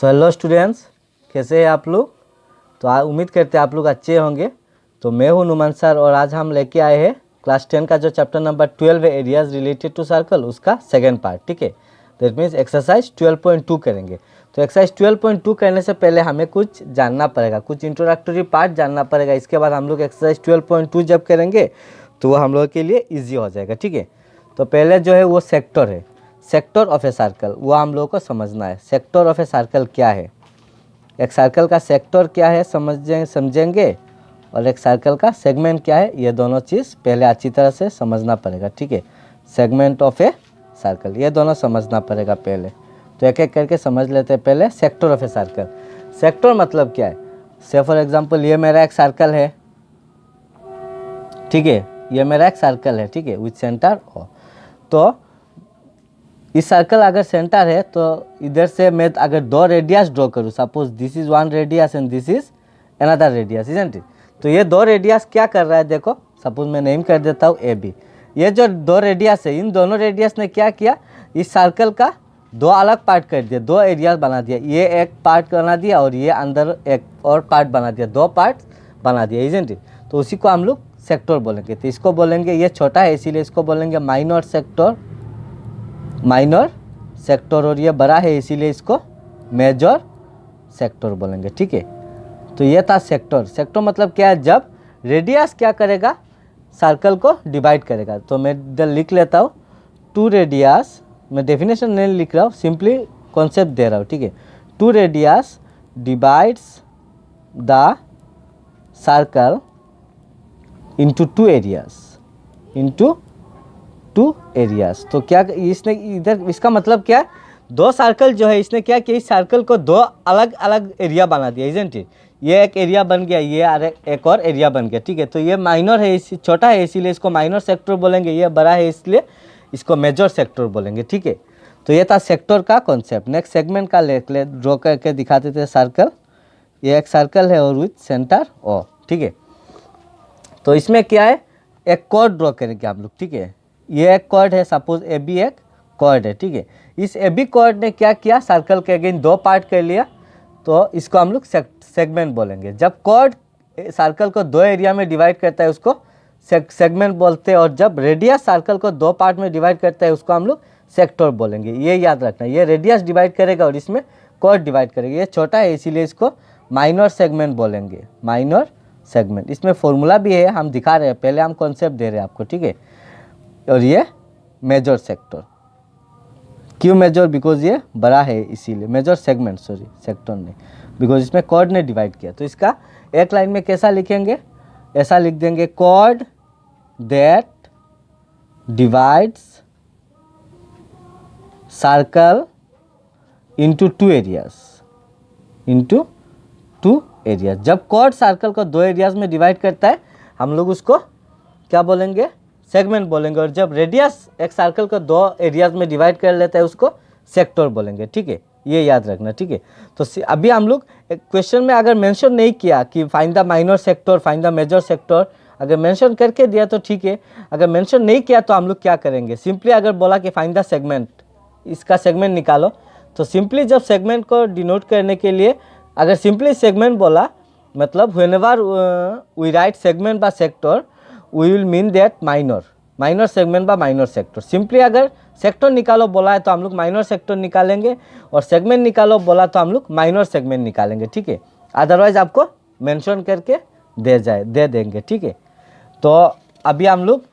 So hello students, कैसे हैं आप लोग। तो उम्मीद करते हैं आप लोग अच्छे होंगे। तो मैं हूं नुमान सर और आज हम लेके आए हैं क्लास 10 का जो चैप्टर नंबर 12 है एरियाज रिलेटेड टू सर्कल, उसका सेकंड पार्ट। ठीक है, दैट मीन्स एक्सरसाइज 12.2 करेंगे। तो एक्सरसाइज 12.2 करने से पहले हमें कुछ जानना पड़ेगा, कुछ इंट्रोडक्टरी पार्ट जानना पड़ेगा। इसके बाद हम लोग एक्सरसाइज 12.2 जब करेंगे तो वो हम लोग के लिए ईजी हो जाएगा। ठीक है, तो पहले जो है वो सेक्टर है, सेक्टर ऑफ ए सर्कल, वो हम लोगों को समझना है। सेक्टर ऑफ ए सर्कल क्या है, एक सर्कल का सेक्टर क्या है समझेंगे, और एक सर्कल का सेगमेंट क्या है, ये दोनों चीज़ पहले अच्छी तरह से समझना पड़ेगा। ठीक है, सेगमेंट ऑफ ए सर्कल, ये दोनों समझना पड़ेगा पहले। तो एक एक करके समझ लेते हैं। पहले sector of a circle. Sector मतलब क्या है, से फॉर एग्जांपल ये मेरा एक सर्कल है। ठीक है, ये मेरा एक सर्कल है। ठीक है, विथ सेंटर ओ। तो इस सर्कल अगर सेंटर है तो इधर से मैं अगर दो रेडियस ड्रॉ करूँ, suppose this is one radius and this is another radius, isn't it. तो ये दो रेडियस क्या कर रहा है, देखो सपोज मैं नेम कर देता हूँ ए बी। ये जो दो रेडियस है, इन दोनों रेडियस ने क्या किया, इस सर्कल का दो अलग पार्ट कर दिया, दो एरियाज बना दिया। ये एक पार्ट बना दिया और ये अंदर एक और पार्ट बना दिया, दो पार्ट बना दिया, इजंट इट। तो उसी को हम लोग सेक्टर बोलेंगे। तो इसको बोलेंगे, ये छोटा है इसीलिए इसको बोलेंगे माइनर सेक्टर, माइनर सेक्टर, और ये बड़ा है इसीलिए इसको मेजर सेक्टर बोलेंगे। ठीक है, तो ये था सेक्टर। सेक्टर मतलब क्या है, जब रेडियस क्या करेगा, सर्कल को डिवाइड करेगा। तो मैं इधर लिख लेता हूँ टू रेडियस, मैं डेफिनेशन नहीं लिख रहा हूँ, सिंपली कॉन्सेप्ट दे रहा हूँ। ठीक है, two radius divides the circle into two areas, into two areas. तो क्या इसने इधर, इसका मतलब क्या है, दो सर्कल जो है इसने क्या किया, इस सर्कल को दो अलग अलग एरिया बना दिया, इजंट इट। ये एक एरिया बन गया, ये एक और एरिया बन गया। ठीक है, तो ये माइनर है, इस छोटा है इसीलिए इसको माइनर सेक्टर बोलेंगे, ये बड़ा है इसलिए इसको मेजर सेक्टर बोलेंगे। ठीक है, तो ये था सेक्टर का कॉन्सेप्ट। नेक्स्ट सेगमेंट का ले ड्रॉ करके दिखाते थे सर्कल। ये एक सर्कल है और विथ सेंटर ओ। ठीक है, तो इसमें क्या है, एक कॉर्ड ड्रॉ करेंगे हम लोग। ठीक है, ये एक कॉर्ड है, सपोज ए बी एक कॉर्ड है। ठीक है, इस ए बी कॉर्ड ने क्या किया, सर्कल के अगेन दो पार्ट कर लिया, तो इसको हम लोग सेगमेंट बोलेंगे। जब कॉर्ड सर्कल को दो एरिया में डिवाइड करता है उसको सेगमेंट बोलते हैं, और जब रेडियस सर्कल को दो पार्ट में डिवाइड करता है उसको हम लोग सेक्टर बोलेंगे। ये याद रखना, ये रेडियस डिवाइड करेगा और इसमें कॉर्ड डिवाइड करेगा। ये छोटा है इसीलिए इसको माइनर सेगमेंट बोलेंगे, माइनर सेगमेंट। इसमें फॉर्मूला भी है, हम दिखा रहे हैं, पहले हम कॉन्सेप्ट दे रहे हैं आपको। ठीक है, और ये मेजर सेक्टर, क्यों मेजर, बिकॉज ये बड़ा है इसीलिए मेजर सेगमेंट, सॉरी सेक्टर नहीं, बिकॉज इसमें कॉर्ड ने डिवाइड किया। तो इसका एक लाइन में कैसा लिखेंगे, ऐसा लिख देंगे, chord that divides circle into two areas, into two areas. जब कॉर्ड सर्कल को दो एरियाज में डिवाइड करता है हम लोग उसको क्या बोलेंगे, सेगमेंट बोलेंगे। और जब रेडियस एक सर्कल को दो एरियाज में डिवाइड कर लेता है उसको सेक्टर बोलेंगे। ठीक है, ये याद रखना। ठीक है, तो अभी हम लोग क्वेश्चन में अगर मेंशन नहीं किया कि find the minor sector, find the major sector, अगर मेंशन करके दिया तो ठीक है, अगर मेंशन नहीं किया तो हम लोग क्या करेंगे, सिंपली अगर बोला कि फाइंड द सेगमेंट, इसका सेगमेंट निकालो, तो सिंपली जब सेगमेंट को डिनोट करने के लिए अगर सिंपली सेगमेंट बोला, मतलब व्हेनेवर वी राइट सेगमेंट बा sector we will mean that minor segment बा माइनर सेक्टर। सिंपली अगर सेक्टर निकालो बोला है तो हम लोग माइनर सेक्टर निकालेंगे, और सेगमेंट निकालो बोला तो हम लोग माइनर सेगमेंट निकालेंगे। ठीक है, अदरवाइज आपको मेंशन करके दे देंगे। ठीक है, तो अभी हम लोग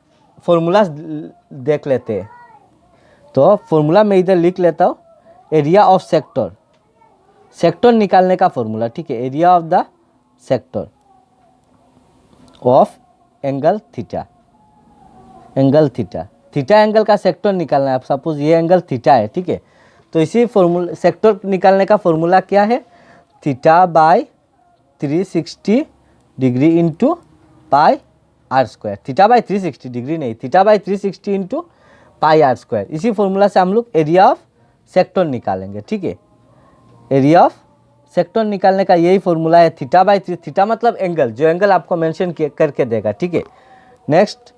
फॉर्मूला देख लेते हैं। तो फॉर्मूला मैं इधर लिख लेता हूँ, एरिया ऑफ सेक्टर, सेक्टर निकालने का फॉर्मूला। ठीक है, area of the sector of angle theta, angle theta, theta angle का सेक्टर निकालना है। आप सपोज ये एंगल थीटा है। ठीक है, तो इसी फॉर्मूला सेक्टर निकालने का फॉर्मूला क्या है, theta by 360 degree into pi r square. Theta by 360 degree नहीं, theta by 360 into pi r square. इसी फॉर्मूला से हम लोग एरिया ऑफ सेक्टर निकालेंगे। ठीक है, एरिया ऑफ सेक्टर निकालने का यही फॉर्मूला है, थीटा बाई 3, थीटा मतलब एंगल, जो एंगल आपको मेंशन करके देगा। ठीक है, नेक्स्ट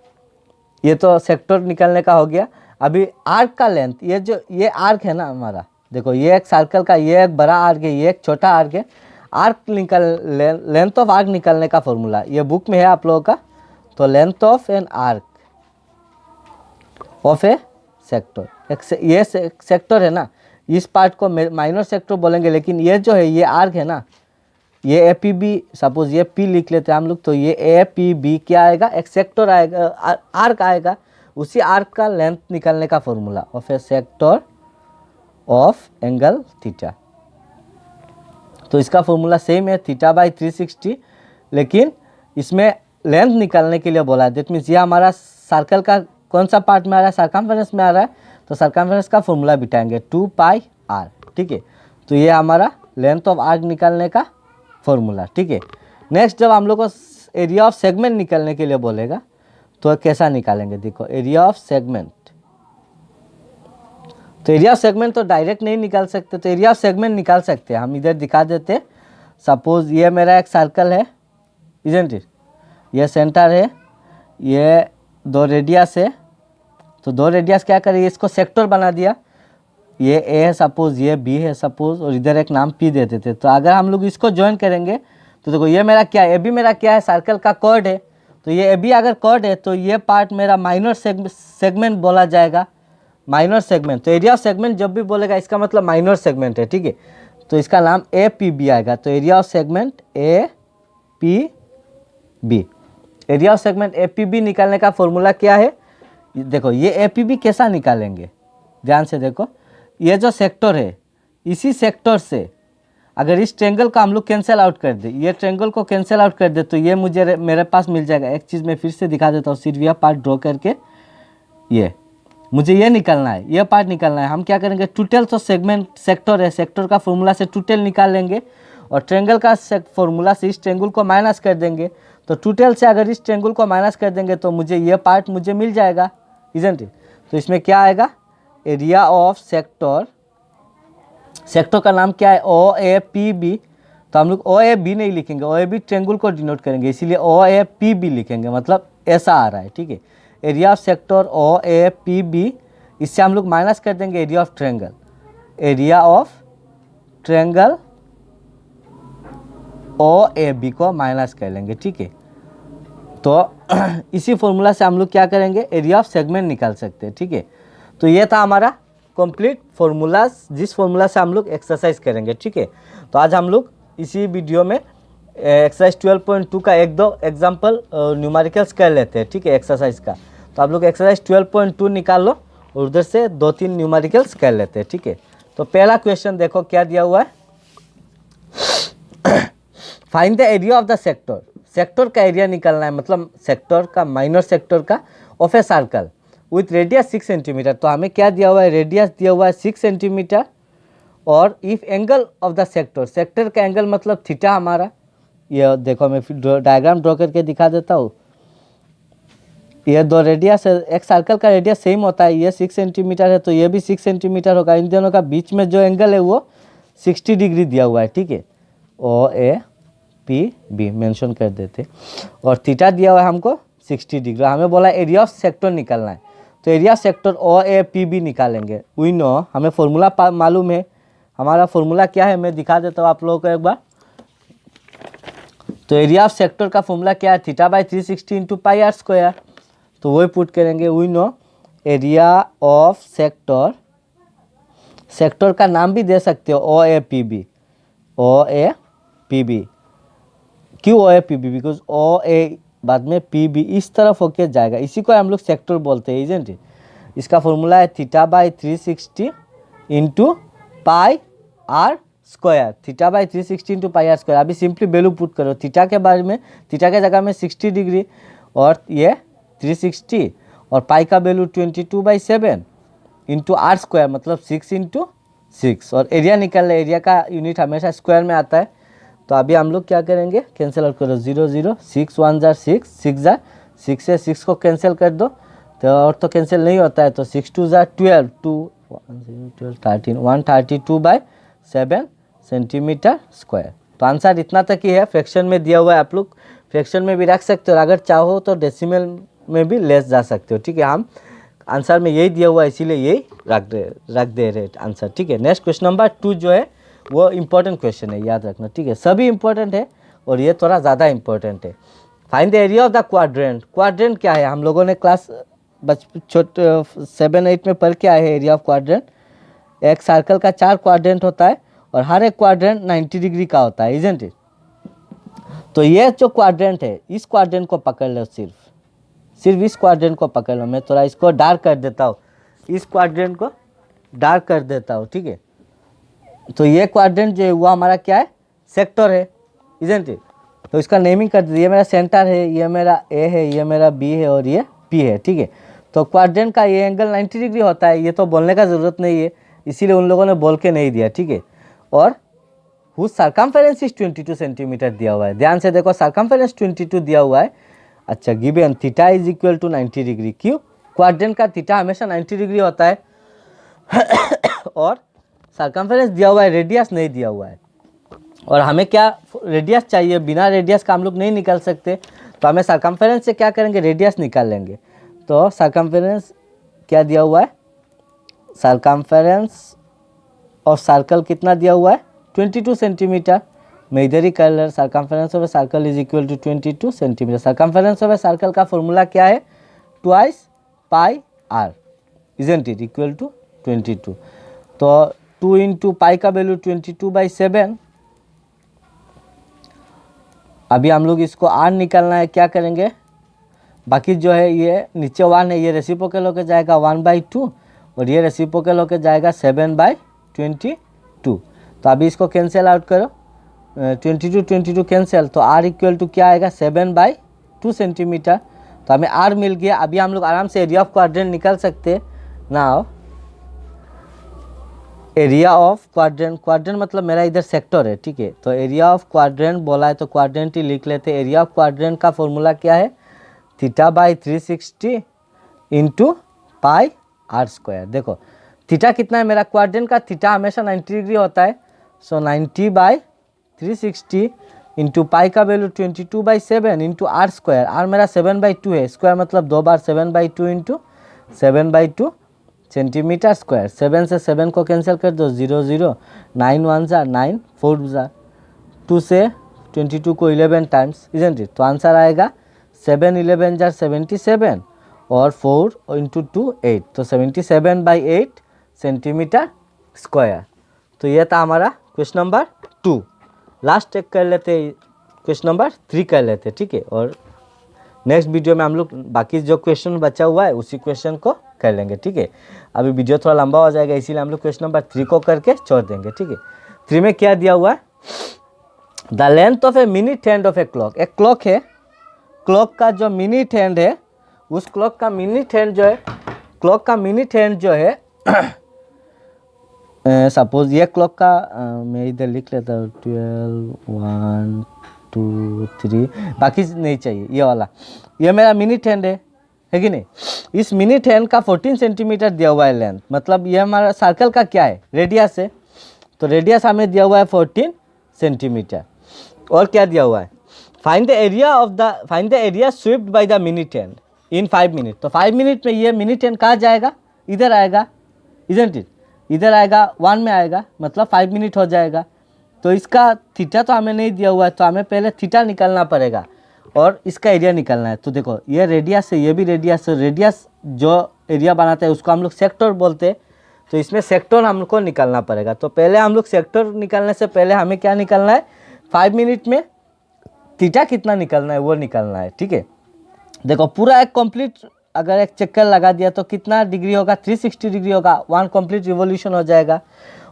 ये तो सेक्टर निकालने का हो गया। अभी आर्क का लेंथ, ये आर्क है ना हमारा, देखो ये एक सर्कल का ये एक बड़ा आर्क है, ये एक छोटा आर्क है। आर्क निकल लेंथ ऑफ आर्क निकालने का फॉर्मूला ये बुक में है आप लोगों का। तो length of an arc of A sector, ये सेक्टर है ना, इस पार्ट को माइनर सेक्टर बोलेंगे, लेकिन ये जो है ये आर्क है ना, ये ए पी बी, सपोज ये पी लिख लेते हैं हम लोग, तो ये ए पी बी क्या आएगा, एक सेक्टर आएगा, आर्क आएगा। उसी आर्क का लेंथ निकालने का formula of A sector of angle theta. तो इसका फॉर्मूला सेम है थीटा बाई 360, लेकिन इसमें लेंथ निकालने के लिए बोला है। दैट मीन्स ये हमारा सर्कल का कौन सा पार्ट में आ रहा है, सर्कमफेरेंस में आ रहा है, तो सर्कमफेरेंस का फॉर्मूला बिठाएंगे 2 पाई आर, ठीक है। तो ये हमारा लेंथ ऑफ आर्क निकालने का फॉर्मूला, ठीक है। नेक्स्ट जब हम लोग को एरिया ऑफ सेगमेंट निकालने के लिए बोलेगा तो कैसा निकालेंगे, देखो एरिया ऑफ सेगमेंट। तो एरिया ऑफ सेगमेंट तो डायरेक्ट नहीं निकाल सकते, तो एरिया ऑफ सेगमेंट निकाल सकते हैं हम। इधर दिखा देते, सपोज ये मेरा एक सर्कल है, इजंट इट, ये सेंटर है, ये 2 रेडियस है। तो 2 रेडियस क्या करेंगे, इसको सेक्टर बना दिया, ये ए है सपोज, ये बी है सपोज, और इधर एक नाम पी देते थे। तो अगर हम लोग इसको ज्वाइन करेंगे तो देखो ये मेरा क्या है, ए बी मेरा क्या है, सर्कल का कॉर्ड है। तो ये ए बी अगर कॉर्ड है तो ये पार्ट मेरा माइनर सेगमेंट बोला जाएगा, माइनर सेगमेंट। तो एरिया ऑफ सेगमेंट जब भी बोलेगा इसका मतलब माइनर सेगमेंट है, ठीक है। तो इसका नाम ए पी बी आएगा। तो area of segment A P B, area of segment A P B निकालने का फॉर्मूला क्या है, देखो ये ए पी बी कैसा निकालेंगे, ध्यान से देखो। ये जो सेक्टर है, इसी सेक्टर से अगर इस ट्रेंगल को हम लोग कैंसिल आउट कर दे, ये ट्रेंगल को कैंसिल आउट कर दे, तो ये मुझे मेरे पास मिल जाएगा। एक चीज़ मैं फिर से दिखा देता हूँ, सिर्फ यह पार्ट ड्रॉ करके, ये मुझे ये निकालना है, ये पार्ट निकालना है। हम क्या करेंगे, टोटल तो सेगमेंट सेक्टर है, सेक्टर का फॉर्मूला से टोटल निकाल लेंगे, और ट्रेंगल का फॉर्मूला से इस ट्रेंगल को माइनस कर देंगे। तो टोटल से अगर इस ट्रेंगल को माइनस कर देंगे तो मुझे ये पार्ट मुझे मिल जाएगा, इजंट इट। तो इसमें क्या आएगा, एरिया ऑफ सेक्टर, सेक्टर का नाम क्या है, ओ ए पी बी। तो हम लोग ओ ए बी नहीं लिखेंगे, ओ ए बी ट्रेंगल को डिनोट करेंगे, इसीलिए ओ ए पी बी लिखेंगे, मतलब ऐसा आ रहा है, ठीक है। Area of sector O A P B, इससे हम लोग माइनस कर देंगे area of triangle, area of triangle O A B को माइनस कर लेंगे, ठीक है। तो इसी फॉर्मूला से हम लोग क्या करेंगे, एरिया ऑफ सेगमेंट निकाल सकते हैं, ठीक है। तो ये था हमारा कंप्लीट फॉर्मूला, जिस फॉर्मूला से हम लोग एक्सरसाइज करेंगे, ठीक है। तो आज हम लोग इसी वीडियो में एक्सरसाइज 12.2 का 1-2 एग्जाम्पल न्यूमेरिकल्स कर लेते हैं, ठीक है, एक्सरसाइज का। तो आप लोग एक्सरसाइज 12.2 निकाल लो और उधर से 2-3 न्यूमेरिकल्स कर लेते हैं, ठीक है। तो पहला क्वेश्चन देखो क्या दिया हुआ है, find the area of the sector. Sector का एरिया निकालना है, मतलब सेक्टर का, माइनर सेक्टर का, of a circle with radius 6 centimetre. तो हमें क्या दिया हुआ है, रेडियस दिया हुआ है 6 सेंटीमीटर, और if angle of the sector, sector का एंगल मतलब थीटा हमारा, ये देखो मैं फिर डायग्राम ड्रॉ करके दिखा देता हूँ। ये 2 रेडियस है, एक सर्कल का रेडियस सेम होता है, ये 6 सेंटीमीटर है तो ये भी 6 सेंटीमीटर होगा। इन दोनों का बीच में जो एंगल है वो 60 डिग्री दिया हुआ है, ठीक है। ओ ए पी बी मेंशन कर देते, और थीटा दिया हुआ है हमको 60 डिग्री। हमें बोला एरिया ऑफ सेक्टर निकालना है, तो area sector O A P B निकालेंगे। वी नो, हमें फॉर्मूला मालूम है। हमारा फॉर्मूला क्या है मैं दिखा देता हूँ आप लोगों को एक बार। तो एरिया ऑफ सेक्टर का फॉर्मूला क्या है, theta by 360 into pi r square. तो वही पुट करेंगे। We know area of sector, sector का नाम भी दे सकते हो O A P B, O A P B. क्यों O A P B, because O A बाद में पी बी इस तरफ होके जाएगा, इसी को हम लोग सेक्टर बोलते हैं, इजंट इट। इसका फॉर्मूला है theta by 360 into pi r square, theta by 360 into pi r square. अभी सिंपली वैल्यू पुट करो, थीटा के बारे में, थीटा के जगह में 60 डिग्री और ये 360, और पाई का वैल्यू 22/7 इंटू आर स्क्वायर, मतलब 6 इंटू 6। और एरिया निकाल ले, एरिया का यूनिट हमेशा स्क्वायर में आता है। तो अभी हम लोग क्या करेंगे, कैंसिल आउट करो, 0 0, 6 1 जार 6, 6 जार 6 से 6 को कैंसिल कर दो, तो और तो कैंसिल नहीं होता है। तो 6 2 जार 12, 2 1 0 12 13, 132/7 सेंटीमीटर स्क्वायर। तो आंसर इतना तक ही है, फ्रैक्शन में दिया हुआ है, आप लोग फ्रैक्शन में भी रख सकते हो, अगर चाहो तो डेसिमल में भी ले जा सकते हो, ठीक है। हम आंसर में यही दिया हुआ है, इसीलिए यही रख दे रहे आंसर, ठीक है। नेक्स्ट क्वेश्चन नंबर 2 जो है वो इम्पोर्टेंट क्वेश्चन है, याद रखना, ठीक है। सभी इम्पोर्टेंट है और ये थोड़ा ज़्यादा इम्पोर्टेंट है। Find the area of the quadrant. Quadrant क्या है, हम लोगों ने क्लास छोटे 7-8 में पढ़ के आए हैं एरिया ऑफ क्वाड्रेंट। एक सर्कल का 4 क्वाड्रेंट होता है और हर एक क्वाड्रेंट 90 डिग्री का होता है, इजंट इट। तो ये जो क्वाड्रेंट है, इस क्वाड्रेंट को पकड़ लो, सिर्फ इस क्वाड्रेंट को पकड़ लो। मैं थोड़ा इसको डार्क कर देता हूँ, इस क्वाड्रेंट को डार्क कर देता हूँ, ठीक है। तो ये क्वाड्रेंट जो है वो हमारा क्या है, सेक्टर है, इजंट इट। तो इसका नेमिंग कर दीजिए, ये मेरा सेंटर है, ये मेरा ए है, ये मेरा बी है और ये पी है, ठीक है। तो क्वाड्रेंट का ये एंगल 90 डिग्री होता है, ये तो बोलने का ज़रूरत नहीं है, इसीलिए उन लोगों ने बोल के नहीं दिया, ठीक है। और हुज सर्कमफेरेंस इज 22 सेंटीमीटर दिया हुआ है, ध्यान से देखो, सर्कमफेरेंस 22 दिया हुआ है। अच्छा, given theta is equal to 90 degree, क्यों, क्वाड्रेंट का थीटा हमेशा 90 डिग्री होता है और सर्कमफेरेंस दिया हुआ है, रेडियस नहीं दिया हुआ है। और हमें क्या रेडियस चाहिए, बिना रेडियस का हम लोग नहीं निकाल सकते, तो हमें सर्कमफेरेंस से क्या करेंगे, रेडियस निकाल लेंगे। तो सर्कमफेरेंस क्या दिया हुआ है, सर्कमफेरेंस ऑफ सर्कल कितना दिया हुआ है, 22 सेंटीमीटर। मैं इधर ही कर ले, circumference of a circle is equal to 22 centimetre. Circumference of a circle का फॉर्मूला क्या है, twice pi r, isn't it, equal to 22। तो 2 इंटू पाई का वैल्यू 22/7। अभी हम लोग इसको आर निकालना है, क्या करेंगे, बाकी जो है ये नीचे 1 है, ये रेसिप्रोकल होकर जाएगा 1/2 और ये रेसिप्रोकल होकर जाएगा 7/22। तो अभी इसको कैंसिल आउट करो, 22 कैंसिल, तो आर इक्वल टू क्या आएगा, 7/2 सेंटीमीटर। तो हमें आर मिल गया। अभी हम लोग आराम से एरिया ऑफ क्वाड्रेंट निकाल सकते हैं। Now area of quadrant, quadrant मतलब मेरा इधर सेक्टर है, ठीक है। तो एरिया ऑफ क्वाड्रेंट बोला है तो क्वाड्रेंट ही लिख लेते हैं। एरिया ऑफ क्वाड्रेंट का फॉर्मूला क्या है, θ/360 इंटू पाई आर स्क्वायर। देखो थीटा कितना है मेरा, क्वाड्रेंट का थीटा हमेशा 90 डिग्री होता है, सो 90/360 इंटू पाई का value 22/7 into r square. R मेरा 7/2 है, स्क्वायर मतलब 2 बार 7/2 इंटू 7/2 सेंटीमीटर स्क्वायर। 7 से 7 को कैंसिल कर दो, 0 0, 9 1 ज़ा 9, 4 ज़ा 2 से 22 को 11 टाइम्स, इजंट इट। तो आंसर आएगा 7 11 ज़ा 77 और 4 इंटू 2 8, तो 77/8 सेंटीमीटर स्क्वायर। तो ये था हमारा क्वेश्चन नंबर 2। लास्ट एक कर लेते, क्वेश्चन नंबर 3 कर लेते, ठीक है। और नेक्स्ट वीडियो में हम लोग बाकी जो क्वेश्चन बचा हुआ है उसी क्वेश्चन को कर लेंगे, ठीक है। अभी वीडियो थोड़ा लंबा हो जाएगा, इसीलिए हम लोग क्वेश्चन नंबर 3 को करके छोड़ देंगे, ठीक है। 3 में क्या दिया हुआ है, the length of a minute hand of a clock. एक क्लॉक है, क्लॉक का जो मिनट हैंड है, उस क्लॉक का मिनट हैंड जो है, क्लॉक का मिनट हैंड जो है सपोज ये क्लॉक का मैं इधर लिख लेता हूँ 12 1 2 3, बाकी नहीं चाहिए, ये वाला, ये मेरा मिनट हैंड है कि नहीं। इस मिनट हैंड का 14 सेंटीमीटर दिया हुआ है लेंथ, मतलब ये हमारा सर्कल का क्या है, रेडियस है। तो रेडियस हमें दिया हुआ है 14 सेंटीमीटर। और क्या दिया हुआ है, find the area swept by the minute hand in 5 minute. तो 5 मिनट में ये मिनट हैंड कहाँ जाएगा, इधर आएगा, इजंट इट, इधर आएगा 1 में आएगा, मतलब 5 मिनट हो जाएगा। तो इसका थीटा तो हमें नहीं दिया हुआ है, तो हमें पहले थीटा निकालना पड़ेगा और इसका एरिया निकालना है। तो देखो ये रेडियस है, ये भी रेडियस है, रेडियस जो एरिया बनाता है उसको हम लोग सेक्टर बोलते हैं। तो इसमें सेक्टर हमको निकालना पड़ेगा। तो पहले हम लोग सेक्टर निकालने से पहले हमें क्या निकालना है, 5 मिनट में थीटा कितना निकालना है वो निकालना है, ठीक है। देखो पूरा एक कंप्लीट अगर एक चक्कर लगा दिया तो कितना डिग्री होगा, 360 डिग्री होगा, 1 कंप्लीट रिवॉल्यूशन हो जाएगा।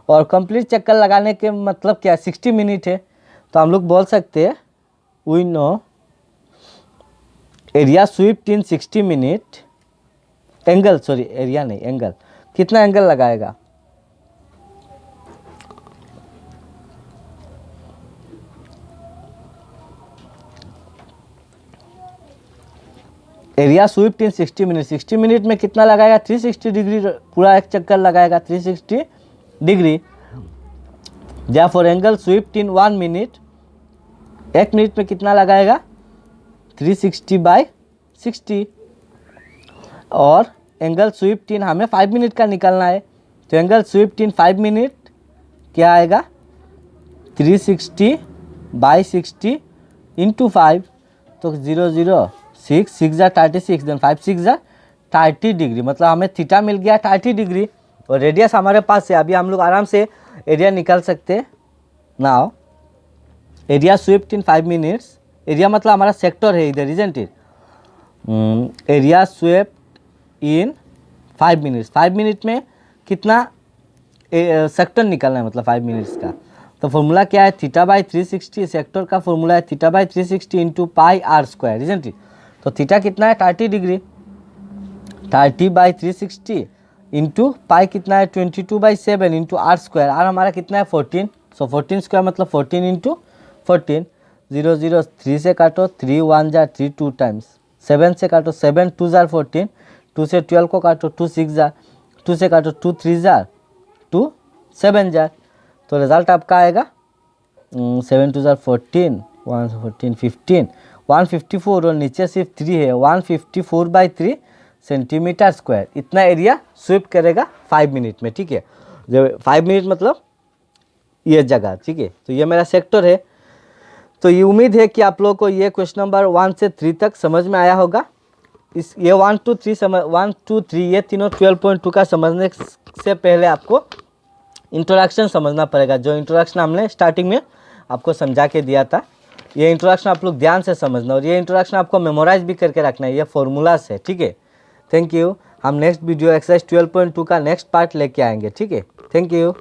और कंप्लीट चक्कर लगाने के मतलब क्या, 60 मिनट है। तो हम लोग बोल सकते हैं we know area swept in 60 minute, angle, sorry area नहीं एंगल, कितना एंगल लगाएगा, area swept in 60 minute, 60 minute में कितना लगाएगा, 360 डिग्री, पूरा एक चक्कर लगाएगा 360 डिग्री। Therefore एंगल स्वीप्ड इन 1 मिनट, 1 मिनट में कितना लगाएगा, 360/60। और एंगल स्वीप्ट इन हमें 5 मिनट का निकालना है। तो एंगल स्वीप्ट इन 5 मिनट क्या आएगा 360 बाई 60 इंटू 5, तो 0 0 6 6 जा 36, देन 5 6 जा 30 डिग्री, मतलब हमें थीटा मिल गया 30 डिग्री। और रेडियस हमारे पास है, अभी हम लोग आराम से एरिया निकाल सकते हैं। नाउ एरिया स्वीप्ट इन 5 मिनट्स, एरिया मतलब हमारा सेक्टर है इधर, isn't it. Area swept in 5 minutes, 5 minute में कितना सेक्टर निकालना है, मतलब 5 मिनट्स का। तो फॉर्मूला क्या है, थीटा बाई 360, सेक्टर का फॉर्मूला है theta by 360 into pi r square, isn't it. तो थीटा कितना है 30 डिग्री, 30 बाई 360 इंटू पाई कितना है 22/7 इंटू आर स्क्वायर, आर हमारा कितना है 14, सो 14 स्क्वायर मतलब 14 इंटू 14। 0 0 3 से काटो, 3 1 जा 3 2 टाइम्स, 7 से काटो 7 2 जार 14, 2 से 12 को काटो 2 6 जार, 2 से काटो 2 3 जार 2 7 जार। तो रिजल्ट आपका आएगा 7 2 जार 14, 1 14 15, 154 और नीचे सिर्फ 3 है, 154/3 सेंटीमीटर स्क्वायर। इतना एरिया स्वीप करेगा 5 मिनट में, ठीक है। जब 5 मिनट मतलब ये जगह, ठीक है। तो ये मेरा सेक्टर है। तो ये उम्मीद है कि आप लोगों को ये क्वेश्चन नंबर 1 से 3 तक समझ में आया होगा। इस ये 1 2 3 समझ 1 2 3 ये तीनों 12.2 का समझने से पहले आपको इंट्रोडक्शन समझना पड़ेगा, जो इंट्रोडक्शन हमने स्टार्टिंग में आपको समझा के दिया था। ये इंट्रोडक्शन आप लोग ध्यान से समझना, और ये इंट्रोडक्शन आपको मेमोराइज भी करके रखना है, ये फॉर्मूलाज है, ठीक है। Thank you. हम नेक्स्ट वीडियो एक्सरसाइज 12.2 का नेक्स्ट पार्ट लेके आएंगे, ठीक है। Thank you.